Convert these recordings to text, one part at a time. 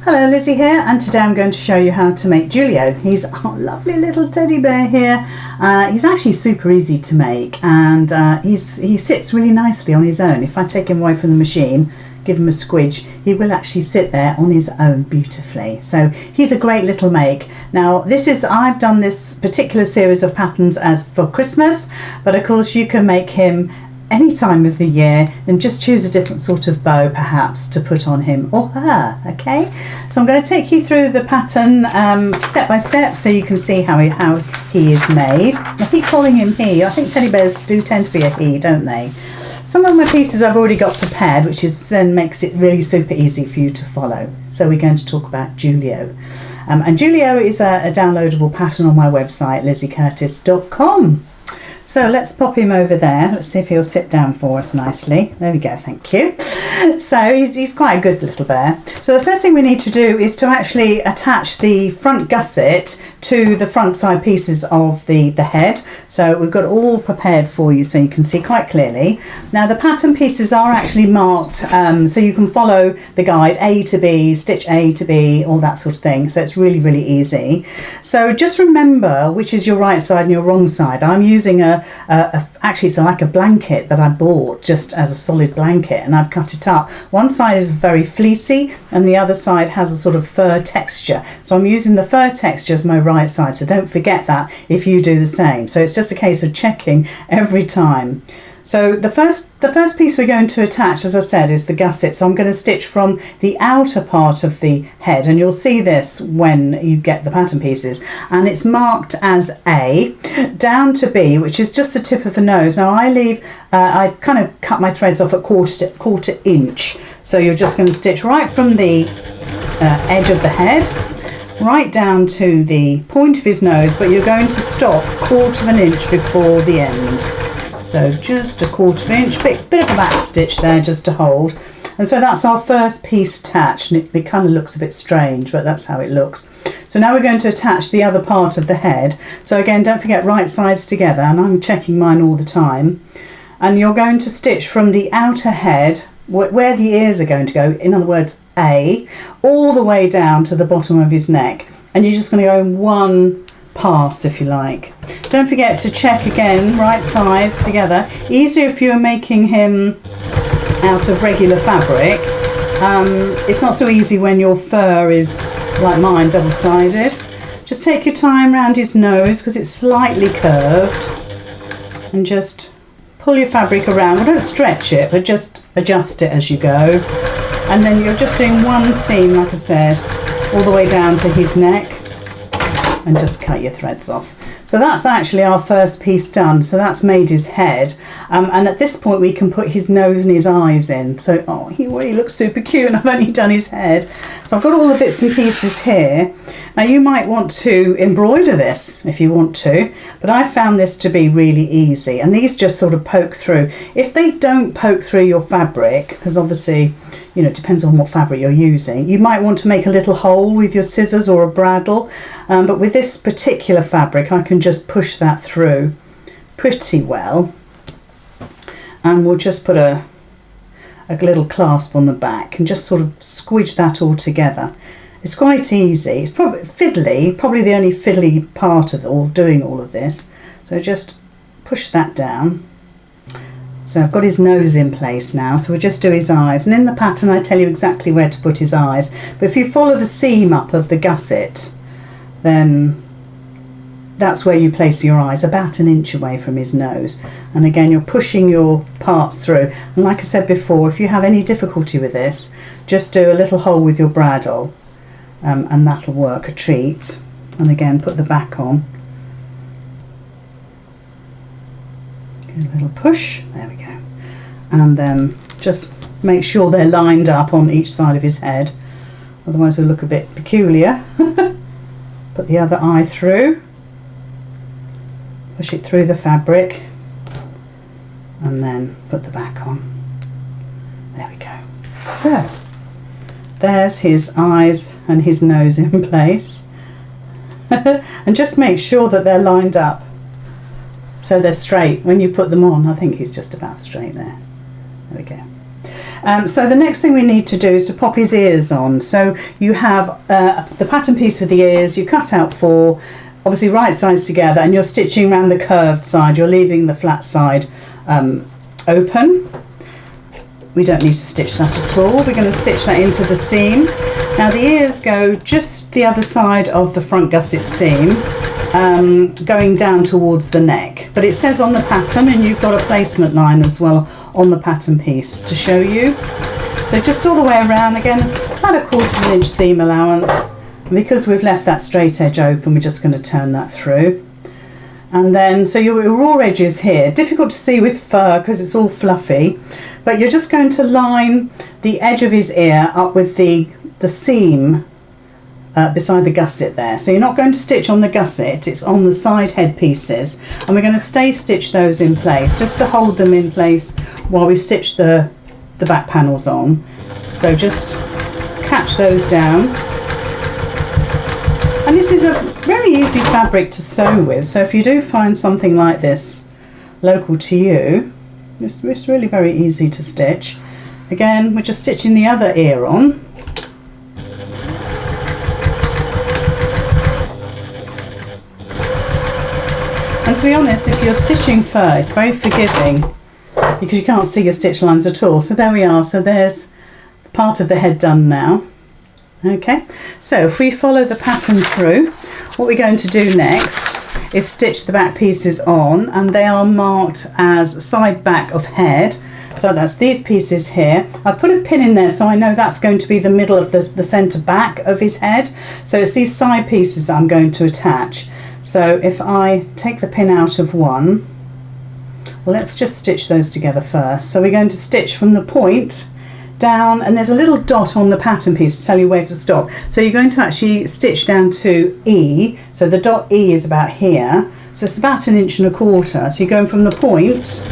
Hello, Lizzie here, and today I'm going to show you how to make Julio. He's our lovely little teddy bear here. He's actually super easy to make, and he sits really nicely on his own. If I take him away from the machine, give him a squidge, he will actually sit there on his own beautifully. So he's a great little make. Now I've done this particular series of patterns as for Christmas, but of course you can make him any time of the year and just choose a different sort of bow perhaps to put on him or her. Okay, so I'm going to take you through the pattern step by step so you can see how he is made. I keep calling him he. I think teddy bears do tend to be a he, don't they? Some of my pieces I've already got prepared, which then makes it really super easy for you to follow. So we're going to talk about Julio. And Julio is a downloadable pattern on my website, lizzycurtis.com. So let's pop him over there. Let's see if he'll sit down for us nicely. There we go, thank you. So he's quite a good little bear. So the first thing we need to do is to actually attach the front gusset to the front side pieces of the head. So we've got it all prepared for you so you can see quite clearly. Now the pattern pieces are actually marked so you can follow the guide A to B, stitch A to B, all that sort of thing. So it's really, really easy. So just remember which is your right side and your wrong side. I'm using actually it's like a blanket that I bought just as a solid blanket, and I've cut it up. One side is very fleecy and the other side has a sort of fur texture. So I'm using the fur texture as my right side, so don't forget that if you do the same. So it's just a case of checking every time. So the first piece we're going to attach, as I said, is the gusset. So I'm going to stitch from the outer part of the head, and you'll see this when you get the pattern pieces, and it's marked as A down to B, which is just the tip of the nose. Now I kind of cut my threads off at quarter inch, so you're just going to stitch right from the edge of the head right down to the point of his nose, but you're going to stop 1/4 inch before the end. So just 1/4 inch, bit of a back stitch there just to hold. And so that's our first piece attached, and it kind of looks a bit strange, but that's how it looks. So now we're going to attach the other part of the head. So again, don't forget right sides together, and I'm checking mine all the time. And you're going to stitch from the outer head, where the ears are going to go, in other words A, all the way down to the bottom of his neck. And you're just going to go in one pass, if you like. Don't forget to check again right sides together. Easier if you're making him out of regular fabric. It's not so easy when your fur is like mine, double-sided. Just take your time around his nose because it's slightly curved, and just pull your fabric around. Well, don't stretch it, but just adjust it as you go. And then you're just doing one seam, like I said, all the way down to his neck, and just cut your threads off. So that's actually our first piece done. So that's made his head, and at this point we can put his nose and his eyes in. So he already looks super cute, and I've only done his head. So I've got all the bits and pieces here. Now you might want to embroider this if you want to, but I found this to be really easy, and these just sort of poke through. If they don't poke through your fabric, because obviously it depends on what fabric you're using, you might want to make a little hole with your scissors or a bradawl, but with this particular fabric I can just push that through pretty well, and we'll just put a little clasp on the back and just sort of squidge that all together. It's quite easy. It's probably fiddly, probably the only fiddly part of doing all of this. So just push that down. So I've got his nose in place now, so we'll just do his eyes. And in the pattern I tell you exactly where to put his eyes. But if you follow the seam up of the gusset, then that's where you place your eyes, about 1 inch away from his nose. And again, you're pushing your parts through. And like I said before, if you have any difficulty with this, just do a little hole with your bradawl, and that'll work a treat. And again, put the back on. A little push, there we go, and then just make sure they're lined up on each side of his head, otherwise it'll look a bit peculiar. Put the other eye through, push it through the fabric, and then put the back on. There we go. So there's his eyes and his nose in place. And just make sure that they're lined up so they're straight when you put them on. I think he's just about straight there. There we go. So the next thing we need to do is to pop his ears on. So you have the pattern piece for the ears, you cut out 4, obviously right sides together, and you're stitching around the curved side, you're leaving the flat side open. We don't need to stitch that at all. We're going to stitch that into the seam. Now the ears go just the other side of the front gusset seam, going down towards the neck. But it says on the pattern, and you've got a placement line as well on the pattern piece to show you. So just all the way around, again, about a 1/4 inch seam allowance. And because we've left that straight edge open, we're just going to turn that through. And then, so your raw edges here, difficult to see with fur because it's all fluffy, but you're just going to line the edge of his ear up with the seam beside the gusset there. So you're not going to stitch on the gusset, it's on the side head pieces, and we're going to stay stitch those in place just to hold them in place while we stitch the back panels on. So just catch those down. And this is a very easy fabric to sew with, so if you do find something like this local to you, it's really very easy to stitch. Again, we're just stitching the other ear on. And to be honest, if you're stitching fur, it's very forgiving because you can't see your stitch lines at all. So there we are, so there's part of the head done now. Okay, so if we follow the pattern through, what we're going to do next is stitch the back pieces on, and they are marked as side back of head. So that's these pieces here. I've put a pin in there so I know that's going to be the middle of the centre back of his head. So it's these side pieces I'm going to attach. So if I take the pin out of one, well, let's just stitch those together first. So we're going to stitch from the point down, and there's a little dot on the pattern piece to tell you where to stop. So you're going to actually stitch down to E. So the dot E is about here. So it's about 1.25 inches. So you're going from the point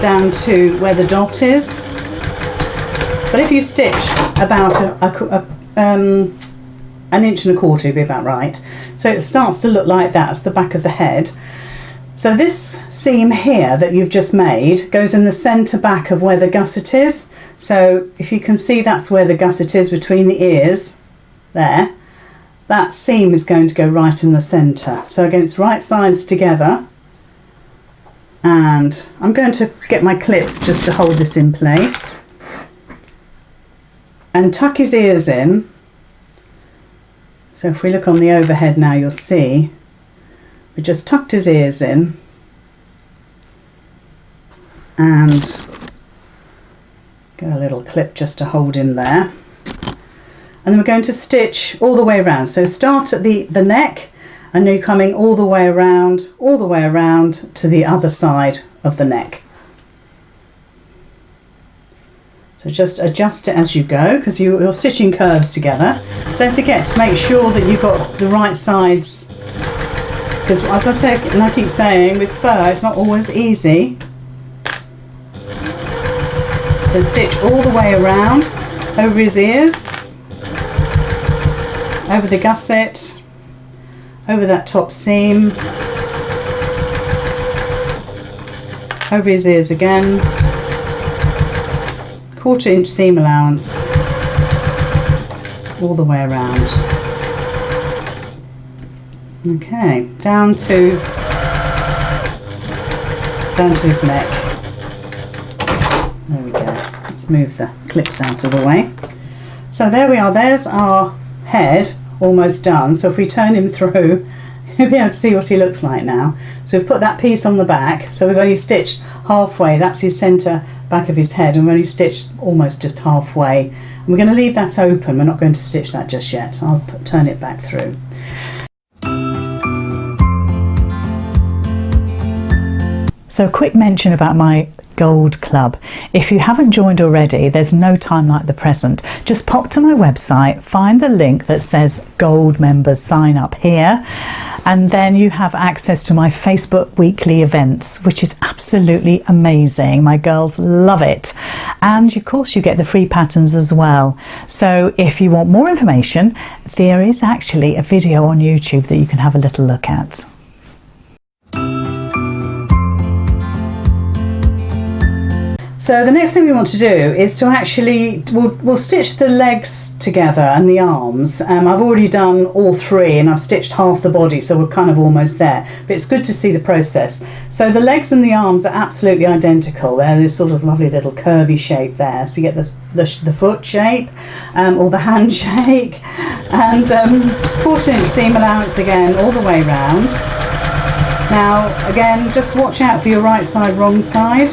down to where the dot is. But if you stitch about 1.25 inches, it'd be about right. So it starts to look like that. It's the back of the head. So this seam here that you've just made goes in the centre back of where the gusset is. So if you can see, that's where the gusset is between the ears there. That seam is going to go right in the centre. So again, it's right sides together. And I'm going to get my clips just to hold this in place. And tuck his ears in. So if we look on the overhead now, you'll see we just tucked his ears in and get a little clip just to hold him there. And then we're going to stitch all the way around. So start at the neck, and you're coming all the way around to the other side of the neck. So just adjust it as you go, because you're stitching curves together. Don't forget to make sure that you've got the right sides, because as I said, and I keep saying, with fur it's not always easy. So stitch all the way around, over his ears, over the gusset, over that top seam, over his ears again, 1/4 inch seam allowance, all the way around. Okay, down to his neck. There we go. Let's move the clips out of the way. So there we are, there's our head almost done. So if we turn him through, you'll be able to see what he looks like now. So we've put that piece on the back, so we've only stitched halfway. That's his centre back of his head, and we've only stitched almost just halfway. And we're going to leave that open, we're not going to stitch that just yet. I'll turn it back through. So a quick mention about my Gold Club. If you haven't joined already, there's no time like the present. Just pop to my website, find the link that says Gold Members Sign Up here, and then you have access to my Facebook weekly events, which is absolutely amazing. My girls love it. And of course you get the free patterns as well. So if you want more information, there is actually a video on YouTube that you can have a little look at. So the next thing we want to do is to actually, we'll stitch the legs together and the arms. I've already done all three and I've stitched half the body, so we're kind of almost there. But it's good to see the process. So the legs and the arms are absolutely identical. They're this sort of lovely little curvy shape there. So you get the foot shape or the hand shake. And 1/4 inch seam allowance again all the way round. Now again, just watch out for your right side, wrong side.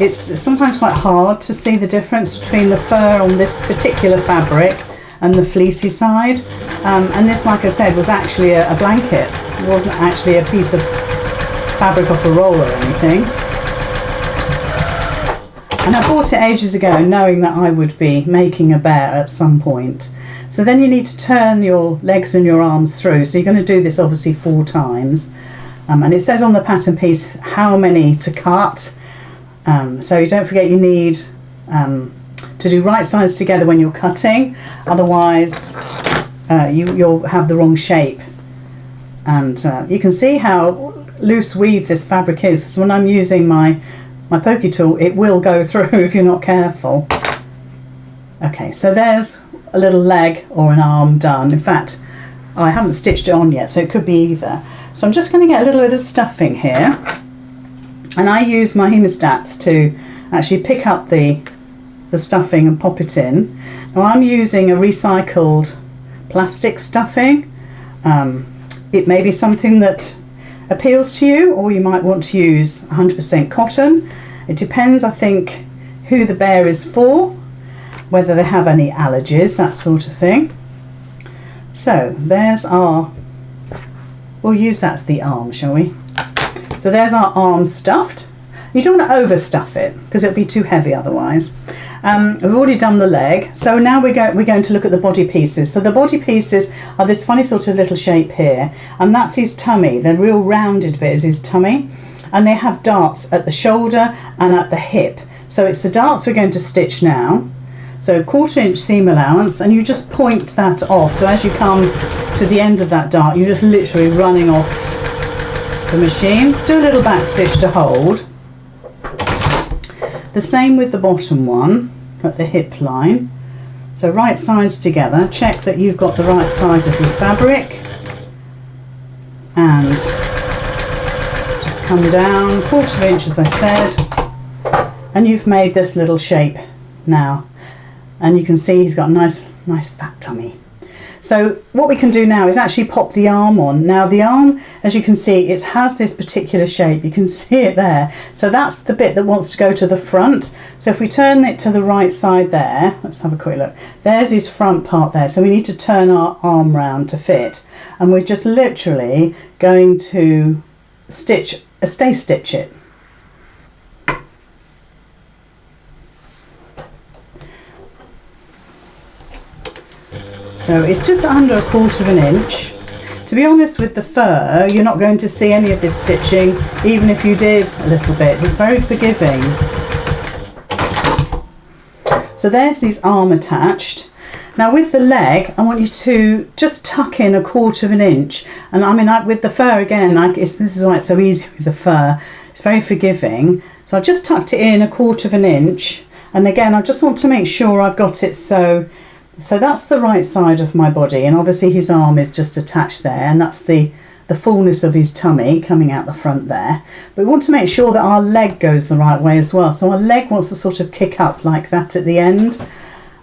It's sometimes quite hard to see the difference between the fur on this particular fabric and the fleecy side. And this, like I said, was actually a blanket. It wasn't actually a piece of fabric off a roll or anything. And I bought it ages ago knowing that I would be making a bear at some point. So then you need to turn your legs and your arms through. So you're going to do this obviously 4 times. And it says on the pattern piece how many to cut. So you don't forget you need to do right sides together when you're cutting, otherwise you'll have the wrong shape. And you can see how loose weave this fabric is. So when I'm using my pokey tool, it will go through if you're not careful. Okay, so there's a little leg or an arm done. In fact, I haven't stitched it on yet, so it could be either. So I'm just going to get a little bit of stuffing here. And I use my hemostats to actually pick up the stuffing and pop it in. Now I'm using a recycled plastic stuffing. It may be something that appeals to you, or you might want to use 100% cotton. It depends, I think, who the bear is for, whether they have any allergies, that sort of thing. So there's our, we'll use that's the arm, shall we? So there's our arm stuffed. You don't want to overstuff it because it'll be too heavy otherwise. We've already done the leg. So now we're going to look at the body pieces. So the body pieces are this funny sort of little shape here, and that's his tummy. The real rounded bit is his tummy, and they have darts at the shoulder and at the hip. So it's the darts we're going to stitch now. So 1/4 inch seam allowance, and you just point that off. So as you come to the end of that dart, you're just literally running off the machine. Do a little back stitch to hold. The same with the bottom one at the hip line. So right sides together. Check that you've got the right size of your fabric, and just come down 1/4 inch as I said, and you've made this little shape now. And you can see he's got a nice fat tummy. So what we can do now is actually pop the arm on. Now the arm, as you can see, it has this particular shape. You can see it there. So that's the bit that wants to go to the front. So if we turn it to the right side there, let's have a quick look. There's his front part there. So we need to turn our arm round to fit. And we're just literally going to stitch it. So it's just under 1/4 inch. To be honest, with the fur, you're not going to see any of this stitching, even if you did a little bit. It's very forgiving. So there's his arm attached. Now with the leg, I want you to just tuck in 1/4 inch. And I mean, with the fur again, this is why it's so easy with the fur. It's very forgiving. So I've just tucked it in 1/4 inch. And again, I just want to make sure I've got it so that's the right side of my body, and obviously his arm is just attached there, and that's the fullness of his tummy coming out the front there. But we want to make sure that our leg goes the right way as well. So our leg wants to sort of kick up like that at the end.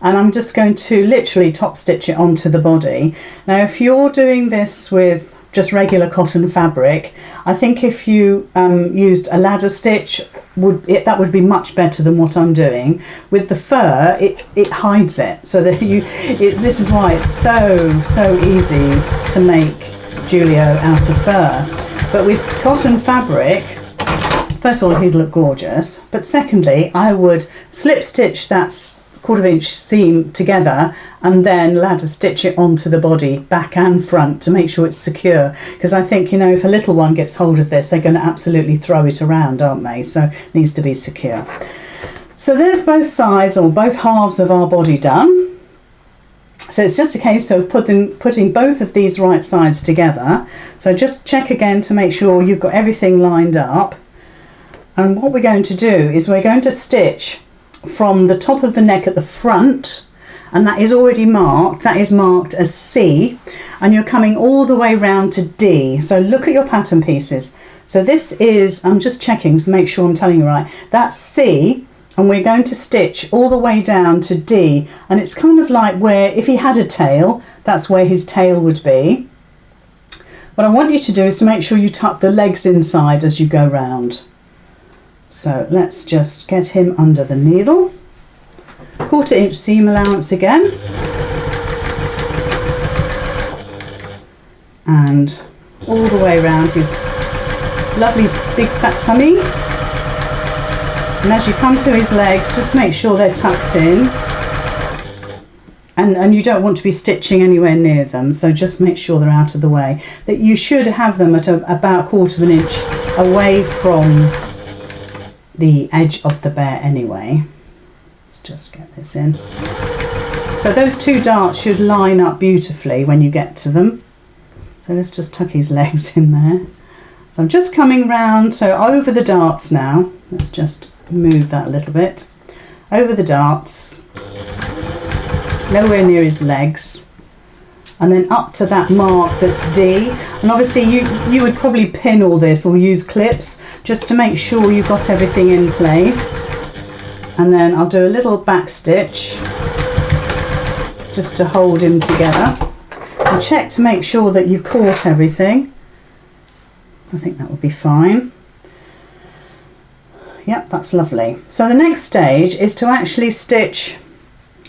And I'm just going to literally top stitch it onto the body. Now if you're doing this with just regular cotton fabric, I think if you used a ladder stitch, that would be much better than what I'm doing. With the fur, it hides it, so that this is why it's so easy to make Julio out of fur. But with cotton fabric, first of all, he'd look gorgeous, but secondly, I would slip stitch that 1/4 inch seam together and then ladder stitch it onto the body, back and front, to make sure it's secure. Because I think, you know, if a little one gets hold of this, they're going to absolutely throw it around, aren't they? So it needs to be secure. So there's both sides, or both halves of our body done. So it's just a case of putting both of these right sides together. So just check again to make sure you've got everything lined up. And what we're going to do is we're going to stitch from the top of the neck at the front, and that is already marked. That is marked as C, and you're coming all the way round to D. So look at your pattern pieces. So this is, I'm just checking to make sure I'm telling you right, that's C, and we're going to stitch all the way down to D, and it's kind of like where, if he had a tail, that's where his tail would be. What I want you to do is to make sure you tuck the legs inside as you go round. So let's just get him under the needle. 1/4 inch seam allowance again. And all the way around his lovely big fat tummy. And as you come to his legs, just make sure they're tucked in. And you don't want to be stitching anywhere near them, so just make sure they're out of the way. That you should have them at about 1/4 inch away from the edge of the bear anyway. Let's just get this in. So those two darts should line up beautifully when you get to them. So let's just tuck his legs in there. So I'm just coming round, so over the darts now. Let's just move that a little bit. Over the darts, nowhere near his legs, and then up to that mark that's D. And obviously you would probably pin all this or use clips just to make sure you've got everything in place. And then I'll do a little back stitch just to hold him together, and check to make sure that you've caught everything. I think that will be fine. Yep, that's lovely. So the next stage is to actually stitch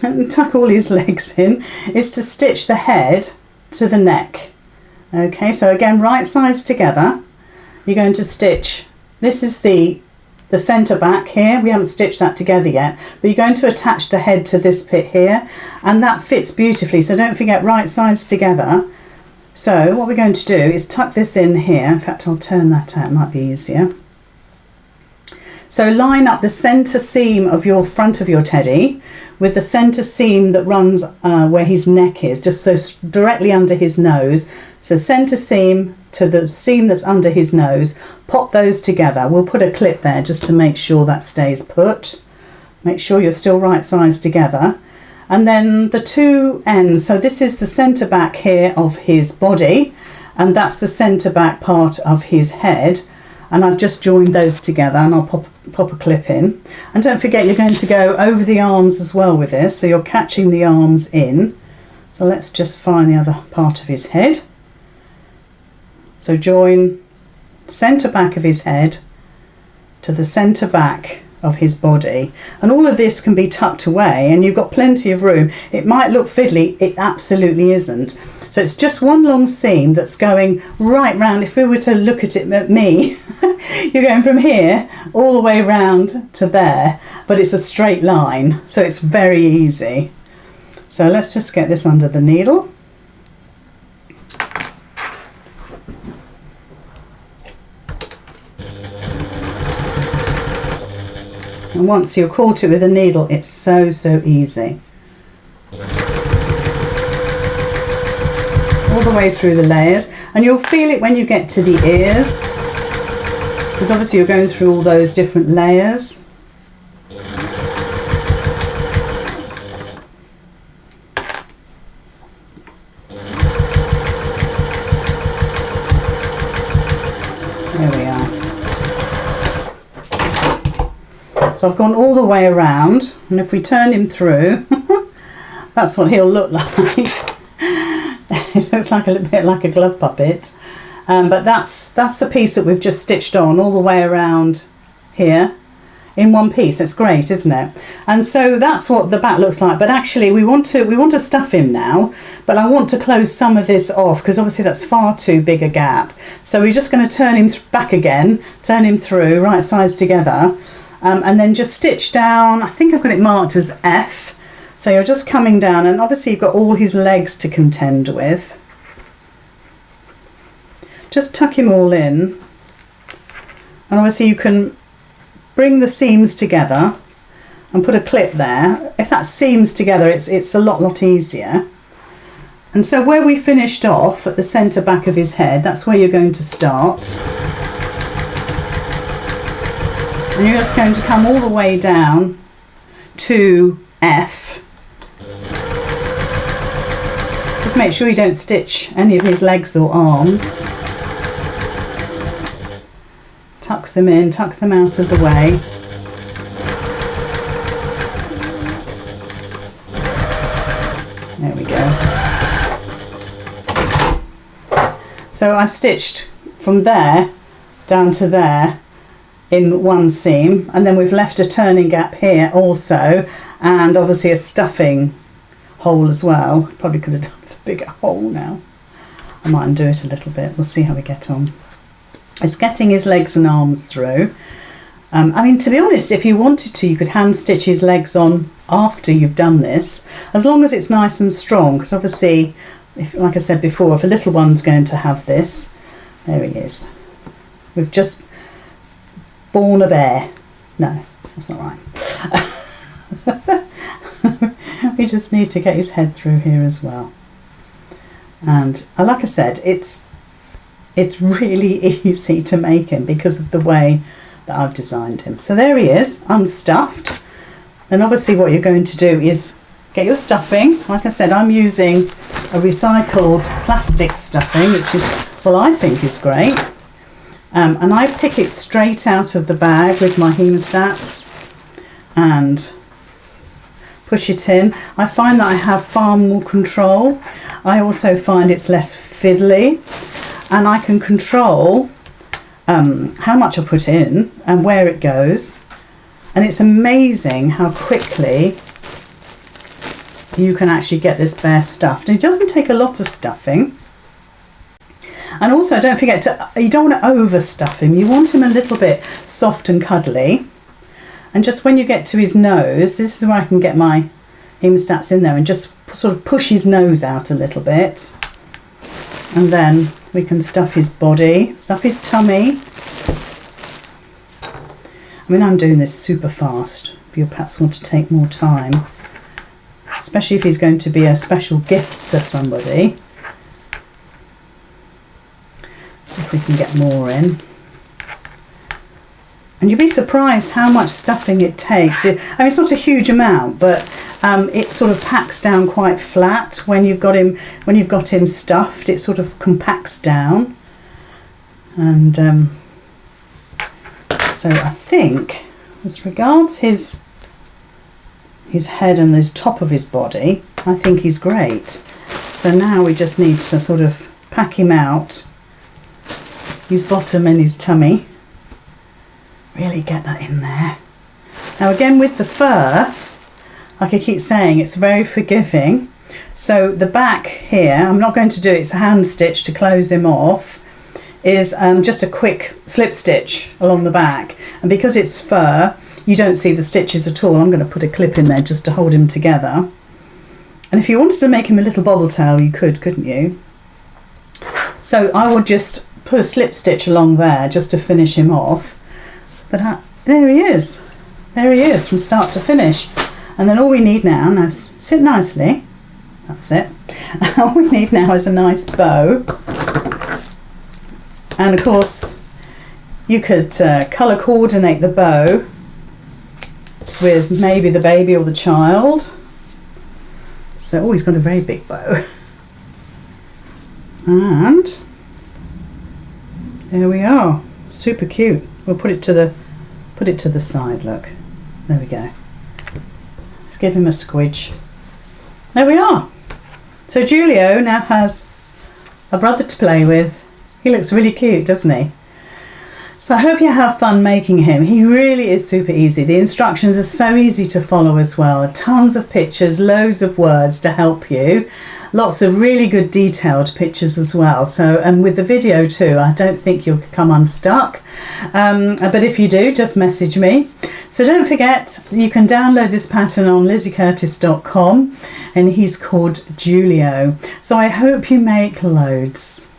and tuck all his legs in, is to stitch the head to the neck. Okay, so again, right sides together. You're going to stitch, this is the centre back here. We haven't stitched that together yet, but you're going to attach the head to this bit here, and that fits beautifully. So don't forget, right sides together. So what we're going to do is tuck this in here. In fact, I'll turn that out, it might be easier. So line up the centre seam of your front of your teddy with the centre seam that runs where his neck is, just so directly under his nose. So centre seam to the seam that's under his nose, pop those together. We'll put a clip there just to make sure that stays put. Make sure you're still right sides together. And then the two ends, so this is the centre back here of his body, and that's the centre back part of his head. And I've just joined those together, and I'll pop a clip in. And don't forget, you're going to go over the arms as well with this, so you're catching the arms in. So let's just find the other part of his head. So join centre back of his head to the centre back of his body, and all of this can be tucked away, and you've got plenty of room. It might look fiddly, it absolutely isn't. So it's just one long seam that's going right round. If we were to look at it at me, you're going from here all the way round to there, but it's a straight line, so it's very easy. So let's just get this under the needle. And once you've caught it with a needle, it's so easy. All the way through the layers, and you'll feel it when you get to the ears, because obviously you're going through all those different layers. There we are. So I've gone all the way around, and if we turn him through, that's what he'll look like. It looks like a little bit like a glove puppet, but that's the piece that we've just stitched on all the way around here in one piece. It's great, isn't it? And so that's what the back looks like. But actually, we want to stuff him now, but I want to close some of this off because obviously that's far too big a gap. So we're just going to turn him back again, turn him through, right sides together, and then just stitch down. I think I've got it marked as F. So you're just coming down, and obviously you've got all his legs to contend with. Just tuck him all in, and obviously you can bring the seams together and put a clip there. If that seams together, it's a lot easier. And so where we finished off at the centre back of his head, that's where you're going to start. And you're just going to come all the way down to F. Just make sure you don't stitch any of his legs or arms. Tuck them in, tuck them out of the way. There we go. So I've stitched from there down to there in one seam, and then we've left a turning gap here also, and obviously a stuffing hole as well. Probably could have done with a bigger hole now. I might undo it a little bit. We'll see how we get on. It's getting his legs and arms through. I mean, to be honest, if you wanted to, you could hand stitch his legs on after you've done this, as long as it's nice and strong, because obviously, if, like I said before, if a little one's going to have this, there he is. We've just born a bear. No, that's not right. We just need to get his head through here as well. And like I said, it's really easy to make him because of the way that I've designed him. So there he is, unstuffed. And obviously what you're going to do is get your stuffing. Like I said, I'm using a recycled plastic stuffing, which is, well, I think is great. And I pick it straight out of the bag with my hemostats and push it in. I find that I have far more control. I also find it's less fiddly, and I can control how much I put in and where it goes. And it's amazing how quickly you can actually get this bear stuffed. It doesn't take a lot of stuffing. And also, don't forget you don't want to overstuff him. You want him a little bit soft and cuddly. And just when you get to his nose, this is where I can get my hemostats in there and just sort of push his nose out a little bit. And then we can stuff his body, stuff his tummy. I mean, I'm doing this super fast. But you'll perhaps want to take more time, especially if he's going to be a special gift to somebody. See if we can get more in. And you'll be surprised how much stuffing it takes. I mean, it's not a huge amount, but it sort of packs down quite flat when you've got him stuffed. It sort of compacts down. And so I think, as regards his head and his top of his body, I think he's great. So now we just need to sort of pack him out, his bottom and his tummy. Really get that in there. Now again, with the fur, like I keep saying, it's very forgiving. So the back here, I'm not going to do it, it's a hand stitch to close him off, is just a quick slip stitch along the back. And because it's fur, you don't see the stitches at all. I'm going to put a clip in there just to hold him together. And if you wanted to make him a little bobble tail, you could, couldn't you? So I would just put a slip stitch along there just to finish him off. But there he is. There he is from start to finish. And then all we need now sit nicely. That's it. All we need now is a nice bow. And of course, you could colour coordinate the bow with maybe the baby or the child. So, oh, he's got a very big bow. And there we are. Super cute. We'll put it to the side, look. There we go. Let's give him a squidge. There we are. So Julio now has a brother to play with. He looks really cute, doesn't he? So I hope you have fun making him. He really is super easy. The instructions are so easy to follow as well. Tons of pictures, loads of words to help you. Lots of really good detailed pictures as well. So, and with the video too, I don't think you'll come unstuck. But if you do, just message me. So don't forget, you can download this pattern on lizzycurtis.com, and he's called Julio. So I hope you make loads.